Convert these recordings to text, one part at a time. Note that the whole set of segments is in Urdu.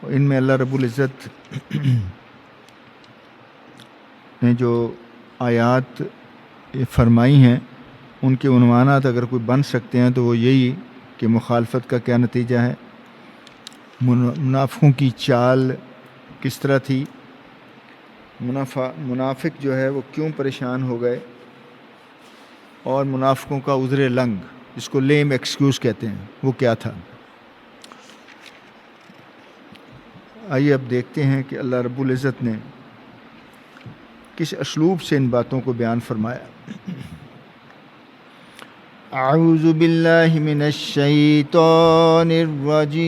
ان میں اللہ رب العزت نے جو آیات فرمائی ہیں ان کے عنوانات اگر کوئی بن سکتے ہیں تو وہ یہی کہ مخالفت کا کیا نتیجہ ہے، منافقوں کی چال کس طرح تھی، منافق جو ہے وہ کیوں پریشان ہو گئے، اور منافقوں کا عذر لنگ جس کو لیم ایکسکیوز کہتے ہیں وہ کیا تھا۔ آئیے اب دیکھتے ہیں کہ اللہ رب العزت نے کس اسلوب سے ان باتوں کو بیان فرمایا۔ اعوذ باللہ من الشیطان الرجیم،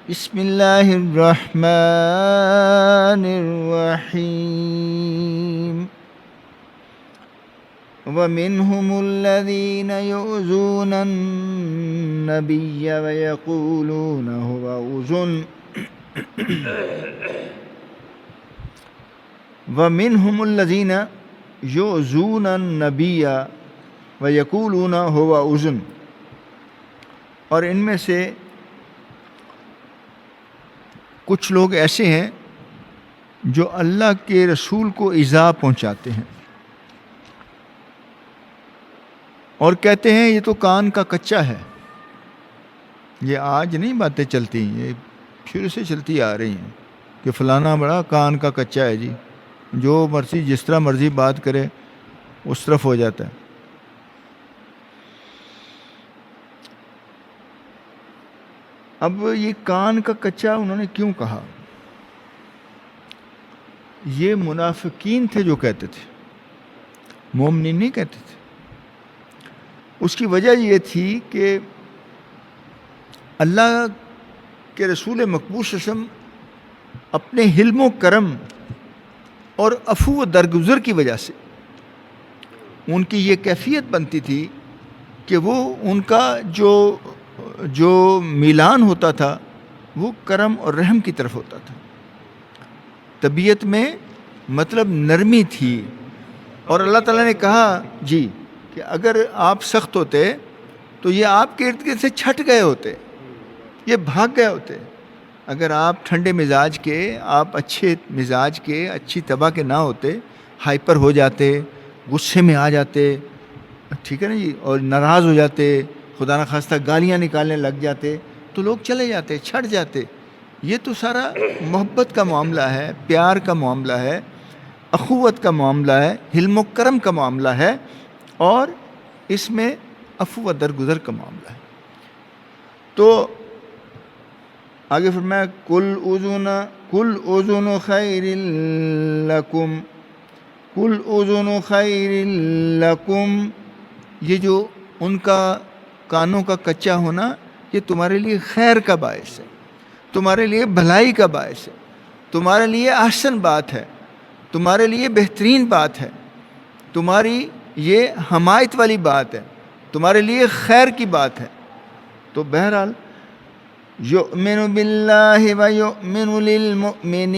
بسم اللہ الرحمن الرحیم۔ وَمِنْهُمُ الَّذِينَ يُؤْذُونَ النَّبِيَّ وَيَقُولُونَ هُوَ أُذُنٌ وَمِنْهُمُ الَّذِينَ يُؤْذُونَ النَّبِيَّ وَيَقُولُونَ هُوَ أُذُنٌ، اور ان میں سے کچھ لوگ ایسے ہیں جو اللہ کے رسول کو ایذا پہنچاتے ہیں اور کہتے ہیں یہ تو کان کا کچا ہے۔ یہ آج نہیں باتیں چلتی، یہ شروع سے چلتی آ رہی ہیں کہ فلانا بڑا کان کا کچا ہے جی، جو مرضی جس طرح مرضی بات کرے اس طرف ہو جاتا ہے۔ اب یہ کان کا کچا انہوں نے کیوں کہا؟ یہ منافقین تھے جو کہتے تھے، مومنین نہیں کہتے تھے۔ اس کی وجہ یہ تھی کہ اللہ کے رسول مقبول صلی اللہ علیہ وسلم اپنے حلم و کرم اور عفو و درگزر کی وجہ سے ان کی یہ کیفیت بنتی تھی کہ وہ ان کا جو میلان ہوتا تھا وہ کرم اور رحم کی طرف ہوتا تھا۔ طبیعت میں مطلب نرمی تھی، اور اللہ تعالیٰ نے کہا جی کہ اگر آپ سخت ہوتے تو یہ آپ کے ارد گرد سے چھٹ گئے ہوتے، یہ بھاگ گئے ہوتے۔ اگر آپ ٹھنڈے مزاج کے، آپ اچھے مزاج کے، اچھی طبع کے نہ ہوتے، ہائپر ہو جاتے، غصے میں آ جاتے، ٹھیک ہے نا جی، اور ناراض ہو جاتے، خدا نخواستہ گالیاں نکالنے لگ جاتے تو لوگ چلے جاتے، چھٹ جاتے۔ یہ تو سارا محبت کا معاملہ ہے، پیار کا معاملہ ہے، اخوت کا معاملہ ہے، حلم و کرم کا معاملہ ہے، اور اس میں عفو و درگزر کا معاملہ ہے۔ تو آگے فرمایا کل اذن خیر لکم، کل اذن خیر لکم، یہ جو ان کا کانوں کا کچا ہونا یہ تمہارے لیے خیر کا باعث ہے، تمہارے لیے بھلائی کا باعث ہے، تمہارے لیے احسن بات ہے، تمہارے لیے بہترین بات ہے، تمہاری یہ حمایت والی بات ہے، تمہارے لیے خیر کی بات ہے۔ تو بہرحال یؤمن باللہ و یؤمن للمؤمنین،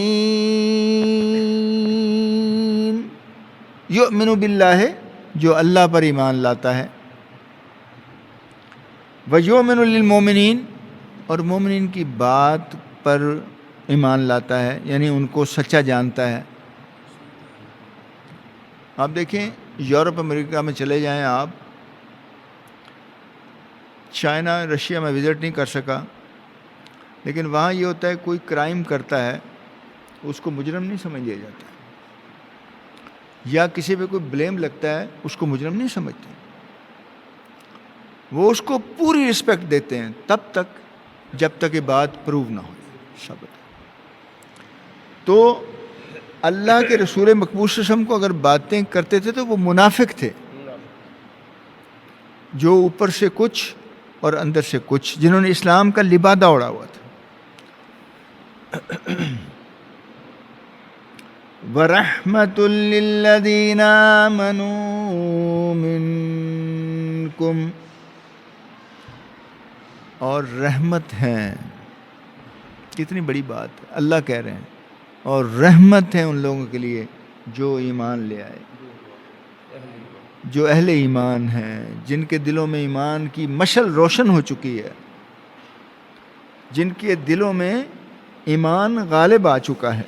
یؤمن باللہ جو اللہ پر ایمان لاتا ہے، و یؤمن للمؤمنین اور مومنین کی بات پر ایمان لاتا ہے، یعنی ان کو سچا جانتا ہے۔ آپ دیکھیں یورپ امریکہ میں چلے جائیں، آپ چائنا رشیا میں وزٹ نہیں کر سکا، لیکن وہاں یہ ہوتا ہے کوئی کرائم کرتا ہے اس کو مجرم نہیں سمجھ لیا جاتا، یا کسی پہ کوئی بلیم لگتا ہے اس کو مجرم نہیں سمجھتے، وہ اس کو پوری رسپیکٹ دیتے ہیں تب تک جب تک یہ بات پروو نہ ہو ثابت۔ تو اللہ کے رسول مقبول صلی اللہ علیہ وسلم کو اگر باتیں کرتے تھے تو وہ منافق تھے، جو اوپر سے کچھ اور اندر سے کچھ، جنہوں نے اسلام کا لبادہ اڑا ہوا تھا۔ وَرَحْمَةٌ لِّلَّذِينَ آمَنُوا مِنكُمْ، اور رحمت ہیں، کتنی بڑی بات ہے، اللہ کہہ رہے ہیں اور رحمت ہے ان لوگوں کے لیے جو ایمان لے آئے۔ جو اہل ایمان ہیں، جن کے دلوں میں ایمان کی مشعل روشن ہو چکی ہے، جن کے دلوں میں ایمان غالب آ چکا ہے.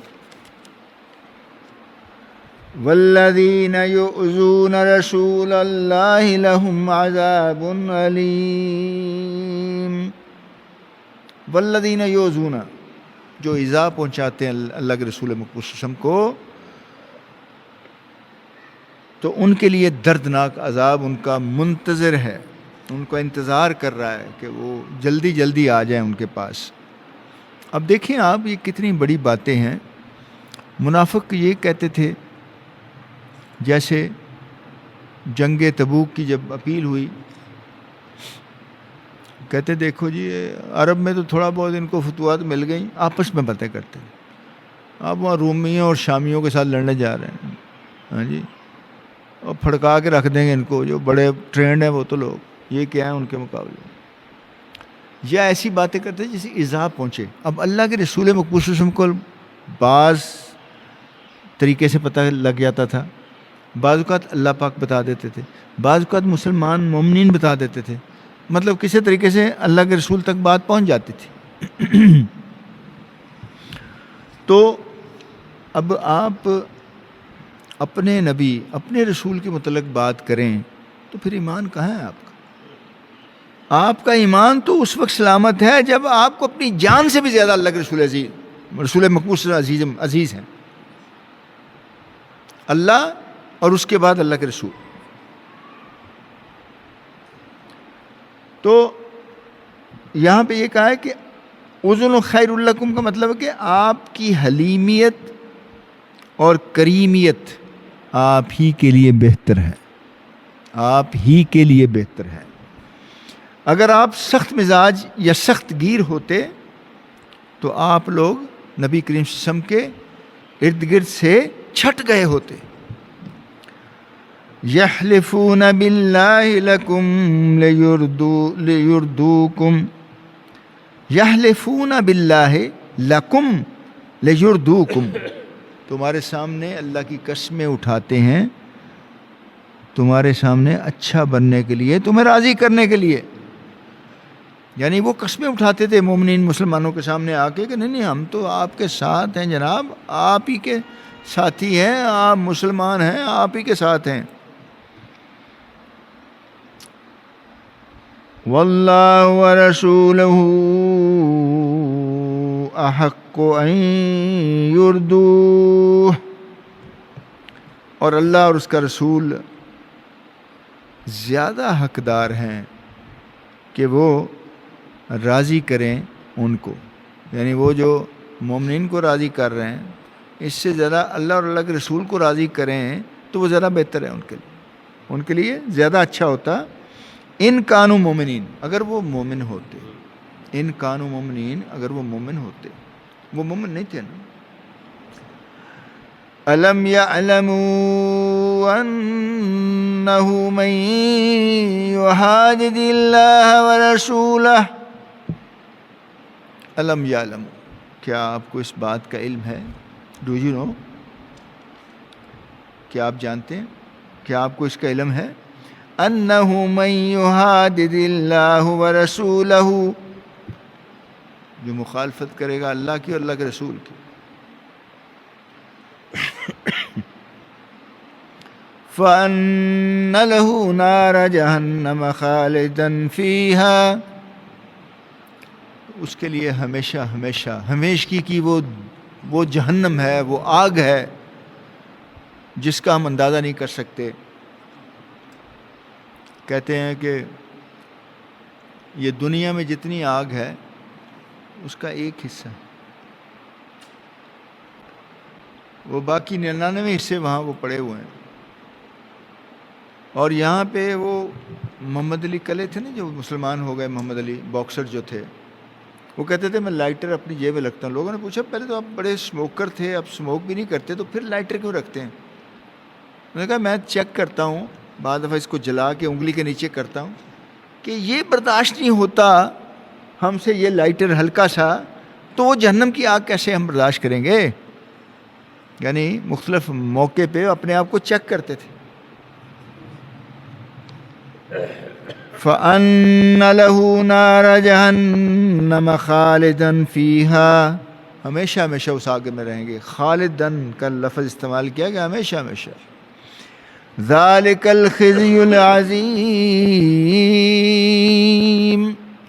والذین یؤذون رسول اللہ لہم عذاب علیم. والذین یؤذون، جو ایذا پہنچاتے ہیں اللہ کے رسول مقبول صلی اللہ علیہ وسلم کو، تو ان کے لیے دردناک عذاب ان کا منتظر ہے، ان کو انتظار کر رہا ہے کہ وہ جلدی جلدی آ جائیں ان کے پاس. اب دیکھیں آپ، یہ کتنی بڑی باتیں ہیں. منافق یہ کہتے تھے، جیسے جنگ تبوک کی جب اپیل ہوئی، کہتے دیکھو جی عرب میں تو تھوڑا بہت ان کو فتوحات مل گئیں، آپس میں باتیں کرتے ہیں. آپ وہاں رومیوں اور شامیوں کے ساتھ لڑنے جا رہے ہیں، ہاں جی، اور پھڑکا کے رکھ دیں گے ان کو، جو بڑے ٹرینڈ ہیں وہ تو لوگ، یہ کیا ہیں ان کے مقابلے. یا ایسی باتیں کرتے ہیں جیسے ایذا پہنچے. اب اللہ کے رسول مقبول صلی اللہ علیہ وسلم کو بعض طریقے سے پتہ لگ جاتا تھا، بعض اوقات اللہ پاک بتا دیتے تھے، بعض اوقات مسلمان مومنین بتا دیتے تھے. مطلب کسی طریقے سے اللہ کے رسول تک بات پہنچ جاتی تھی. تو اب آپ اپنے نبی، اپنے رسول کے متعلق بات کریں تو پھر ایمان کہاں ہے آپ کا؟ آپ کا ایمان تو اس وقت سلامت ہے جب آپ کو اپنی جان سے بھی زیادہ اللہ کے رسول عزیز، رسول مقبول صلی اللہ علیہ وسلم عزیز ہیں. اللہ اور اس کے بعد اللہ کے رسول. تو یہاں پہ یہ کہا ہے کہ اذن خیر لکم کا مطلب ہے کہ آپ کی حلیمیت اور کریمیت آپ ہی کے لیے بہتر ہے، آپ ہی کے لیے بہتر ہے. اگر آپ سخت مزاج یا سخت گیر ہوتے تو آپ لوگ نبی کریم صلی اللہ علیہ وسلم کے ارد گرد سے چھٹ گئے ہوتے. یحلفون باللہ لکم لیردوکم، یحلفون باللہ لکم لیردوکم، تمہارے سامنے اللہ کی قسمیں اٹھاتے ہیں تمہارے سامنے اچھا بننے کے لیے، تمہیں راضی کرنے کے لیے. یعنی وہ قسمیں اٹھاتے تھے مومنین مسلمانوں کے سامنے آ کے کہ نہیں نہیں، ہم تو آپ کے ساتھ ہیں جناب، آپ ہی کے ساتھی ہیں، آپ مسلمان ہیں، آپ ہی کے ساتھ ہیں. واللہ ورسولہ احق ان یردوہ، اور اللہ اور اس کا رسول زیادہ حقدار ہیں کہ وہ راضی کریں ان کو. یعنی وہ جو مومنین کو راضی کر رہے ہیں، اس سے زیادہ اللہ اور اللہ کے رسول کو راضی کریں تو وہ زیادہ بہتر ہے ان کے لیے زیادہ اچھا ہوتا. ان کانوا مومنین، اگر وہ مومن ہوتے، ان کانوا مومنین، اگر وہ مومن ہوتے. وہ مومن نہیں تھے نا. الم یعلموا انہ من یحادد اللہ ورسولہ، الم یعلموا، کیا آپ کو اس بات کا علم ہے؟ ڈو یو نو، کیا آپ جانتے ہیں، کیا آپ کو اس کا علم ہے؟ انہ من یحادد اللہ ورسولہ، جو مخالفت کرے گا اللہ کی اور اللہ کے رسول کی، فَأَنَّ لَهُ نَارَ جَهَنَّمَ خَالِدًا فِيهَا، اس کے لیے ہمیشہ ہمیشہ ہمیشگی کی وہ جہنم ہے، وہ آگ ہے جس کا ہم اندازہ نہیں کر سکتے. کہتے ہیں کہ یہ دنیا میں جتنی آگ ہے اس کا ایک حصہ، وہ باقی 99 حصے وہاں وہ پڑے ہوئے ہیں. اور یہاں پہ وہ محمد علی کلے تھے نا، جو مسلمان ہو گئے، محمد علی باکسر جو تھے، وہ کہتے تھے میں لائٹر اپنی جیب میں رکھتا ہوں. لوگوں نے پوچھا پہلے تو آپ بڑے اسموکر تھے، اب اسموک بھی نہیں کرتے، تو پھر لائٹر کیوں رکھتے ہیں؟ انہوں نے کہا میں چیک کرتا ہوں، بعض دفعہ اس کو جلا کے انگلی کے نیچے کرتا ہوں کہ یہ برداشت نہیں ہوتا ہم سے یہ لائٹر ہلکا سا، تو وہ جہنم کی آگ کیسے ہم برداشت کریں گے؟ یعنی مختلف موقع پہ اپنے آپ کو چیک کرتے تھے. فَأَنَّ لَهُ نَارَ جَهَنَّمَ خَالِدًا فِيهَا، ہمیشہ ہمیشہ اس آگ میں رہیں گے. خالدن کا لفظ استعمال کیا گیا، ہمیشہ ہمیشہ. ذَلِكَ الْخِزْيُ الْعَظِيمُ،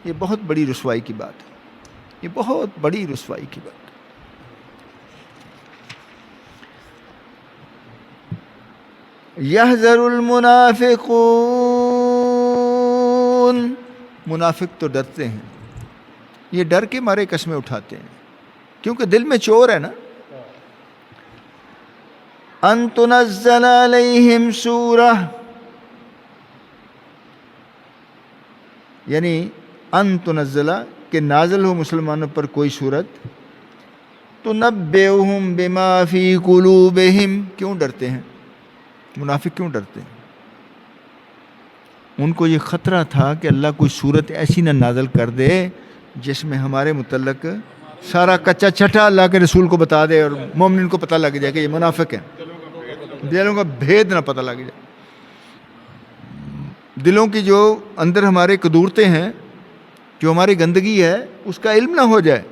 یہ بہت بڑی رسوائی کی بات ہے، یہ بہت بڑی رسوائی کی بات ہے. یحذر المنافقون، منافق تو ڈرتے ہیں، یہ ڈر کے مارے قسمیں اٹھاتے ہیں کیونکہ دل میں چور ہے نا. ان تنزل علیہم سورہ، یعنی ان تنزل کہ نازل ہو مسلمانوں پر کوئی صورت، تنبئہم بما فی قلوبہم. کیوں ڈرتے ہیں منافق، کیوں ڈرتے ہیں؟ ان کو یہ خطرہ تھا کہ اللہ کوئی صورت ایسی نہ نازل کر دے جس میں ہمارے متعلق سارا کچا چھٹا اللہ کے رسول کو بتا دے اور مومنین کو پتہ لگ جائے کہ یہ منافق ہیں، دلوں کا بھید نہ پتہ لگ جائے، دلوں کی جو اندر ہمارے قدورتیں ہیں، جو ہماری گندگی ہے، اس کا علم نہ ہو جائے.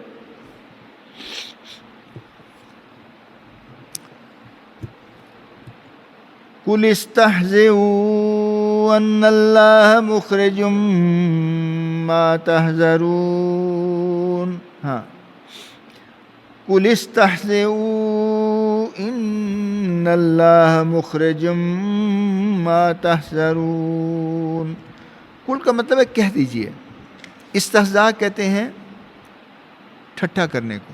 قُلِ اسْتَهْزِئُوا أَنَّ اللَّهَ مُخْرِجٌ مَا تَحْذَرُونَ. ہاں، قُلِ اسْتَهْزِئُوا إِنَّ اللَّهَ مُخْرِجٌ مَا تَحْذَرُونَ. قُل کا مطلب ہے کہہ دیجئے. استہزاء کہتے ہیں ٹھٹھا کرنے کو،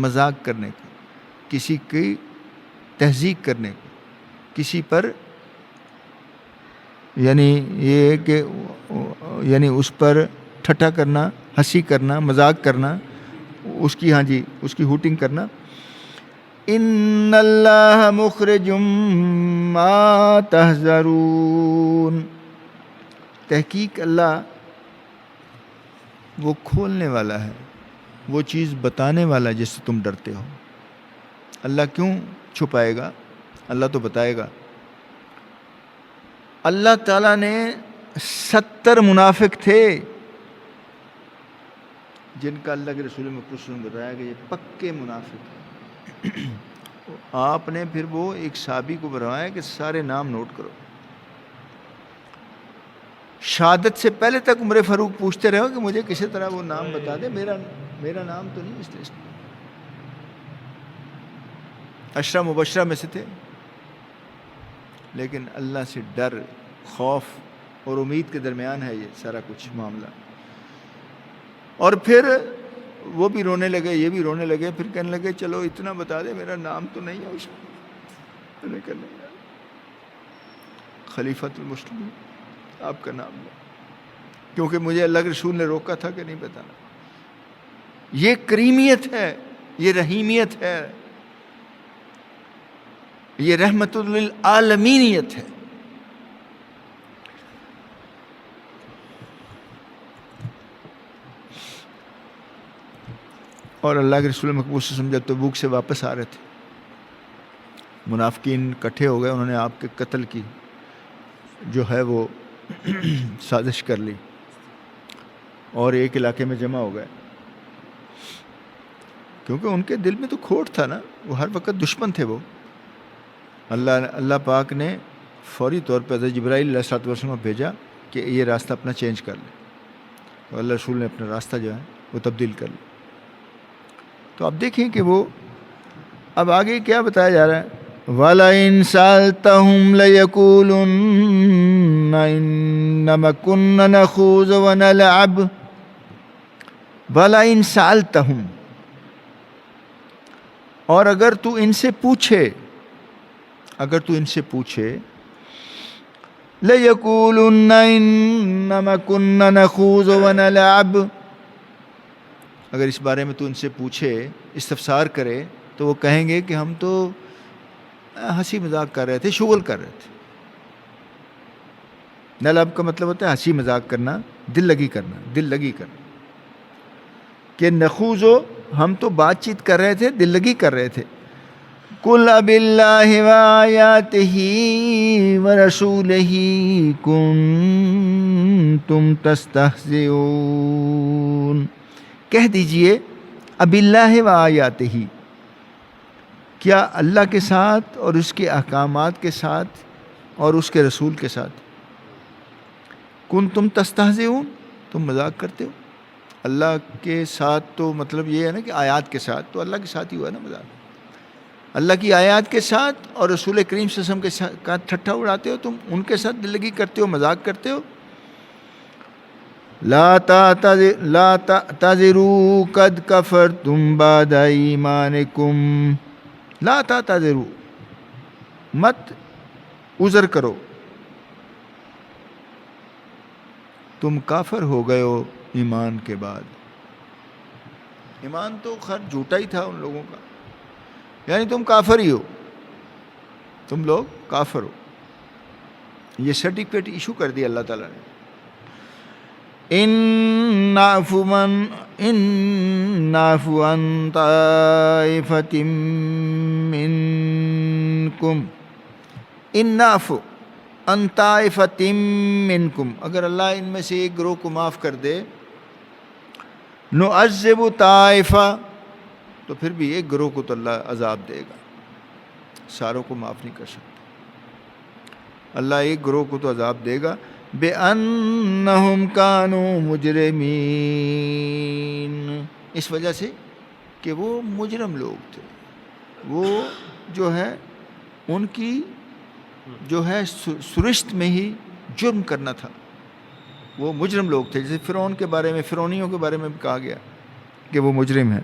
مذاق کرنے کو، کسی کی تہذیب کرنے کو، کسی پر یعنی یہ کہ یعنی اس پر ٹھٹھا کرنا، ہنسی کرنا، مذاق کرنا، اس کی ہاں جی اس کی ہوٹنگ کرنا. ان اللہ مخرج ما تحذرون، تحقیق اللہ وہ کھولنے والا ہے، وہ چیز بتانے والا جس سے تم ڈرتے ہو. اللہ کیوں چھپائے گا؟ اللہ تو بتائے گا. اللہ تعالیٰ نے 70 منافق تھے جن کا اللہ کے رسول مکرم نے بتایا کہ یہ پکے منافق ہیں. آپ نے پھر وہ ایک صحابی کو بتایا کہ سارے نام نوٹ کرو. شہادت سے پہلے تک عمر فاروق پوچھتے رہو کہ مجھے کسی طرح وہ نام بتا دے، میرا نام تو نہیں اس لسٹ میں. عشرہ مبشرہ میں سے تھے، لیکن اللہ سے ڈر، خوف اور امید کے درمیان ہے یہ سارا کچھ معاملہ. اور پھر وہ بھی رونے لگے، یہ بھی رونے لگے، پھر کہنے لگے چلو اتنا بتا دے میرا نام تو نہیں ہے اس میں. خلیفۃ المسلمین آپ کا نام ہے، کیونکہ مجھے اللہ کے رسول نے روکا تھا کہ نہیں بتانا. یہ کریمیت ہے، یہ رحیمیت ہے، یہ رحمت للعالمینیت ہے. اور اللہ کے رسول مقبول سے سمجھا تبوک سے واپس آ رہے تھے، منافقین اکٹھے ہو گئے، انہوں نے آپ کے قتل کی جو ہے وہ سازش کر لی اور ایک علاقے میں جمع ہو گئے، کیونکہ ان کے دل میں تو کھوٹ تھا نا، وہ ہر وقت دشمن تھے. وہ اللہ پاک نے فوری طور پر حضرت جبرائیل علیہ السلام کو بھیجا کہ یہ راستہ اپنا چینج کر لے، تو اللہ رسول نے اپنا راستہ جو ہے وہ تبدیل کر لیا. تو اب دیکھیں کہ وہ اب آگے کیا بتایا جا رہا ہے. وَلَئِن سَأَلْتَهُمْ لَيَقُولُنَّ إِنَّمَا كُنَّا نَخُوضُ وَنَلْعَبُ. وَلَئِن سَأَلْتَهُمْ، اور اگر تو ان سے پوچھے، لَيَقُولُنَّ إِنَّمَا كُنَّا نَخُوضُ وَنَلْعَبُ، اگر اس بارے میں تو ان سے پوچھے، استفسار کرے، تو وہ کہیں گے کہ ہم تو ہنسی مذاق کر رہے تھے، شغل کر رہے تھے. نلعب کا مطلب ہوتا ہے ہنسی مذاق کرنا، دل لگی کرنا. کہ نخوض ہو، ہم تو بات چیت کر رہے تھے، دل لگی کر رہے تھے. قل اب اللہ وآیاتہ ورسولہ کنتم تستہزئون، کہہ دیجئے اب اللہ وآیاتہ، کیا اللہ کے ساتھ اور اس کے احکامات کے ساتھ اور اس کے رسول کے ساتھ کنتم تستہزئون، تم مذاق کرتے ہو؟ اللہ کے ساتھ تو مطلب یہ ہے نا کہ آیات کے ساتھ، تو اللہ کے ساتھ ہی ہوا ہے نا مذاق، اللہ کی آیات کے ساتھ اور رسول کریم صلی اللہ علیہ وسلم کے ساتھ ٹھٹھا اڑاتے ہو تم، ان کے ساتھ دل لگی کرتے ہو، مذاق کرتے ہو۔ لا تعتذروا قد کفرتم بعد ایمانکم، لا تعتذروا، مت عذر کرو، تم کافر ہو گئے ہو ایمان کے بعد۔ ایمان تو خیر جھوٹا ہی تھا ان لوگوں کا، یعنی تم کافر ہی ہو، تم لوگ کافر ہو، یہ سرٹیفکیٹ ایشو کر دیا اللہ تعالیٰ نے۔ ان نعفو عن طائفۃ منکم، ان نعفو عن طائفۃ منکم، اگر اللہ ان میں سے ایک گروہ کو معاف کر دے، نعذب طائفہ، تو پھر بھی ایک گروہ کو تو اللہ عذاب دے گا، ساروں کو معاف نہیں کر سکتا، اللہ ایک گروہ کو تو عذاب دے گا۔ بِأَنَّهُمْ كَانُوا مُجْرِمِينَ، اس وجہ سے کہ وہ مجرم لوگ تھے، وہ جو ہے ان کی جو ہے سرشت میں ہی جرم کرنا تھا، وہ مجرم لوگ تھے، جیسے فرعون کے بارے میں، فرعونیوں کے بارے میں بھی کہا گیا کہ وہ مجرم ہیں۔